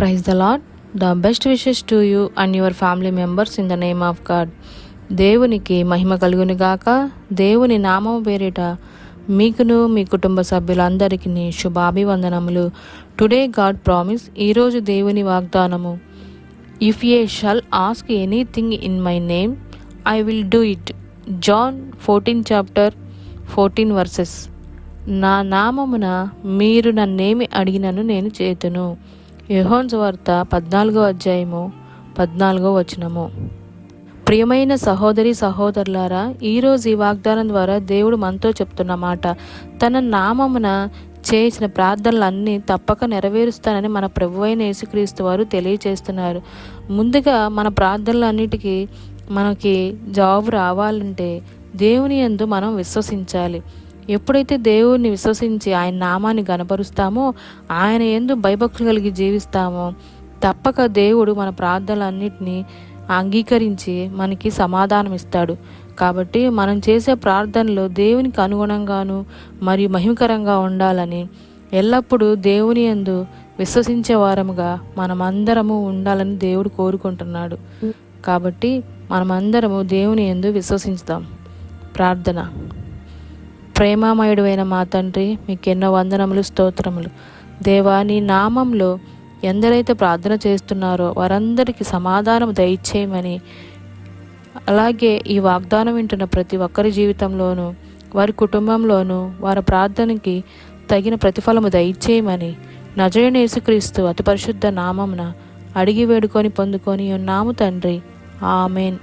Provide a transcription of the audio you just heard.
Praise the Lord. The best wishes to you and your family members in the name of God. దేవునికి మహిమ కలుగును గాక. దేవుని నామం పేరిట మీకును మీ కుటుంబ సభ్యులందరికీ శుభాభివందనములు. టుడే గాడ్ ప్రామిస్, ఈరోజు దేవుని వాగ్దానము. If ye shall ask anything in my name I will do it. John 14 verses. నా నామమున మీరు నన్నేమి అడిగినను నేను చేతును. యోహాను సువార్త 14 ప్రియమైన సహోదరి సహోదరులారా, ఈరోజు ఈ వాగ్దానం ద్వారా దేవుడు మనతో చెప్తున్న మాట, తన నామమున చేసిన ప్రార్థనలన్నీ తప్పక నెరవేరుస్తానని మన ప్రభువైన యేసుక్రీస్తు వారు తెలియచేస్తున్నారు. ముందుగా మన ప్రార్థనలన్నిటికీ మనకి జవాబు రావాలంటే దేవుని యందు మనం విశ్వసించాలి. ఎప్పుడైతే దేవుణ్ణి విశ్వసించి ఆయన నామాన్ని గణపరుస్తామో, ఆయన యందు భయభక్తులు కలిగి జీవిస్తామో, తప్పక దేవుడు మన ప్రార్థనలన్నిటినీ అంగీకరించి మనకి సమాధానం ఇస్తాడు. కాబట్టి మనం చేసే ప్రార్థనలు దేవునికి అనుగుణంగాను మరియు మహిమకరంగా ఉండాలని, ఎల్లప్పుడూ దేవుని యందు విశ్వసించే వారముగా మనమందరము ఉండాలని దేవుడు కోరుకుంటున్నాడు. కాబట్టి మనమందరము దేవుని యందు విశ్వసించుదాం. ప్రార్థన. ప్రేమామయుడైన మా తండ్రి, మీకు ఎన్నో వందనములు, స్తోత్రములు. దేవా, నీ నామంలో ఎందరైతే ప్రార్థన చేస్తున్నారో వారందరికీ సమాధానం దయచేయమని, అలాగే ఈ వాగ్దానం వింటున్న ప్రతి ఒక్కరి జీవితంలోనూ, వారి కుటుంబంలోనూ వారి ప్రార్థనకి తగిన ప్రతిఫలము దయచేయమని నజరేయుడైన యేసుక్రీస్తు అతి పరిశుద్ధ నామమున అడిగి వేడుకొని పొందుకొని ఉన్నాము తండ్రి. ఆమెన్.